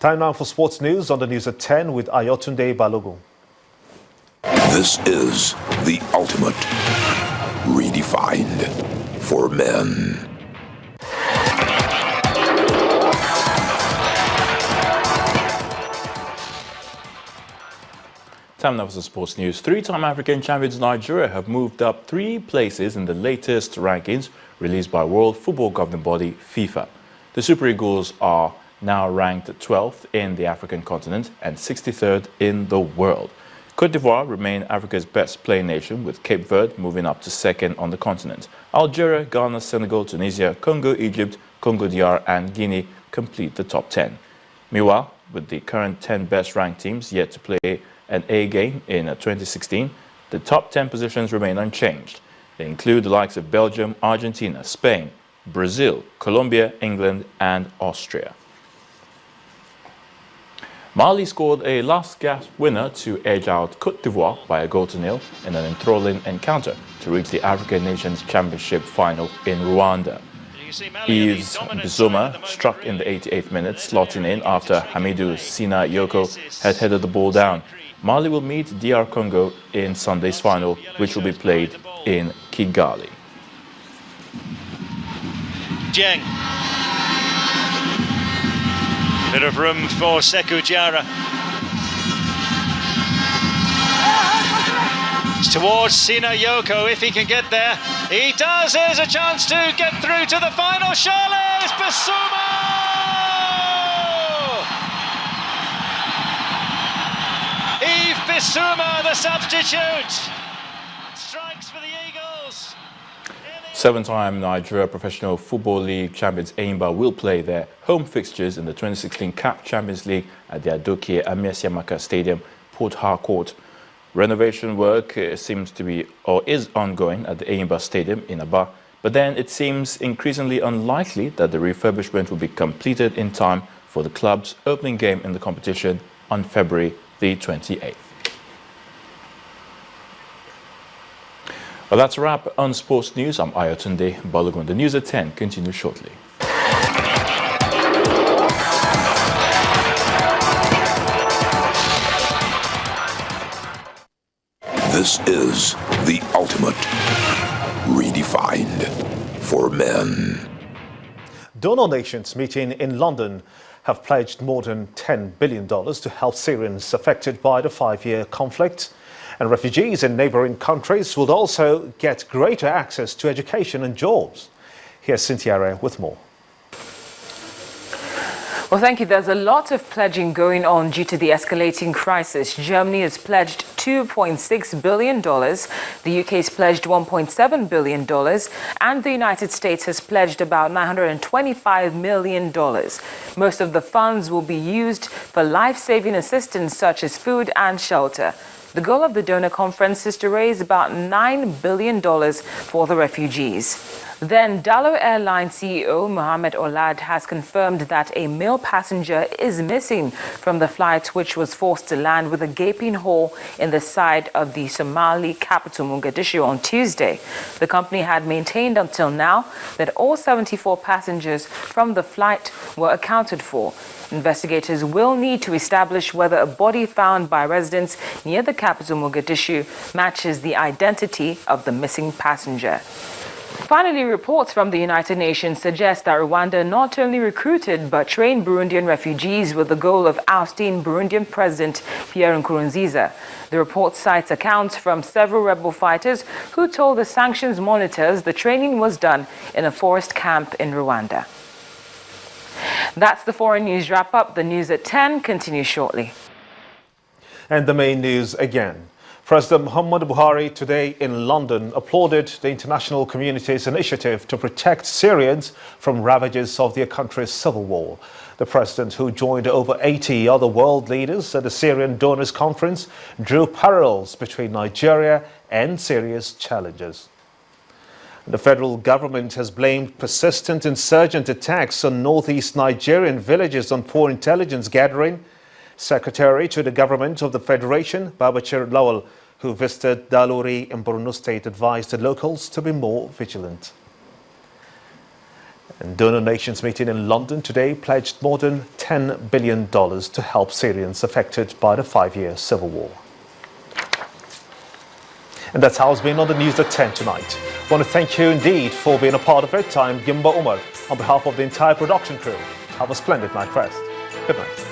Time now for sports news on the news at 10 with Ayotunde Balogun. This is the ultimate redefined for men. Time now for the sports news. Three-time African champions Nigeria have moved up 3 places in the latest rankings released by World Football Governing Body FIFA. The Super Eagles are now ranked 12th in the African continent and 63rd in the world. Cote d'Ivoire remain Africa's best playing nation, with Cape Verde moving up to 2nd on the continent. Algeria, Ghana, Senegal, Tunisia, Congo, Egypt, Congo DR and Guinea complete the top 10. Meanwhile, with the current 10 best ranked teams yet to play an A game in 2016, the top 10 positions remain unchanged. They include the likes of Belgium, Argentina, Spain, Brazil, Colombia, England and Austria. Mali scored a last-gasp winner to edge out Cote d'Ivoire by a goal to nil in an enthralling encounter to reach the African Nations Championship final in Rwanda. Yves Bissouma struck in the 88th minute, slotting in after Hamidou Sina Yoko had headed the ball down. Mali will meet DR Congo in Sunday's final, which will be played in Kigali. Jeng. Bit of room for Sekou Diarra. It's towards Sina Yoko if he can get there. He does. There's a chance to get through to the final. Charles Bissouma! Yves Bissouma, the substitute, strikes for the Eagles. 7-time Nigeria Professional Football League champions Enyimba will play their home fixtures in the 2016 CAF Champions League at the Adokie Amiasiamaka Stadium, Port Harcourt. Renovation work seems to be or is ongoing at the Enyimba Stadium in Aba, but then it seems increasingly unlikely that the refurbishment will be completed in time for the club's opening game in the competition on February the 28th. Well, that's a wrap on sports news. I'm Ayotunde Balogun. The news at 10 continues shortly. This is the ultimate redefined for men. Donor nations meeting in London have pledged more than $10 billion to help Syrians affected by the 5-year conflict. And refugees in neighboring countries will also get greater access to education and jobs. Here's Cynthia Ray with more. Well, thank you. There's a lot of pledging going on due to the escalating crisis. Germany has pledged $2.6 billion, the UK has pledged $1.7 billion, and the United States has pledged about $925 million. Most of the funds will be used for life-saving assistance such as food and shelter. The goal of the donor conference is to raise about $9 billion for the refugees. Then Dalo Airline CEO Mohammed Olad has confirmed that a male passenger is missing from the flight which was forced to land with a gaping hole in the side of the Somali capital Mogadishu on Tuesday. The company had maintained until now that all 74 passengers from the flight were accounted for. Investigators will need to establish whether a body found by residents near the capital Mogadishu matches the identity of the missing passenger. Finally, reports from the United Nations suggest that Rwanda not only recruited but trained Burundian refugees with the goal of ousting Burundian President Pierre Nkurunziza. The report cites accounts from several rebel fighters who told the sanctions monitors the training was done in a forest camp in Rwanda. That's the foreign news wrap-up. The news at 10 continues shortly. And the main news again. President Muhammadu Buhari today in London applauded the international community's initiative to protect Syrians from ravages of their country's civil war. The president, who joined over 80 other world leaders at the Syrian Donors Conference, drew parallels between Nigeria and Syria's challenges. The federal government has blamed persistent insurgent attacks on northeast Nigerian villages on poor intelligence gathering. Secretary to the government of the Federation, Babachir Lawal, who visited Dalori in Borno State, advised the locals to be more vigilant. And donor nations meeting in London today pledged more than $10 billion to help Syrians affected by the 5-year civil war. And that's how it's been on the news at 10 tonight. I want to thank you indeed for being a part of it. I'm Gimba Umar. On behalf of the entire production crew, have a splendid night rest. Good night.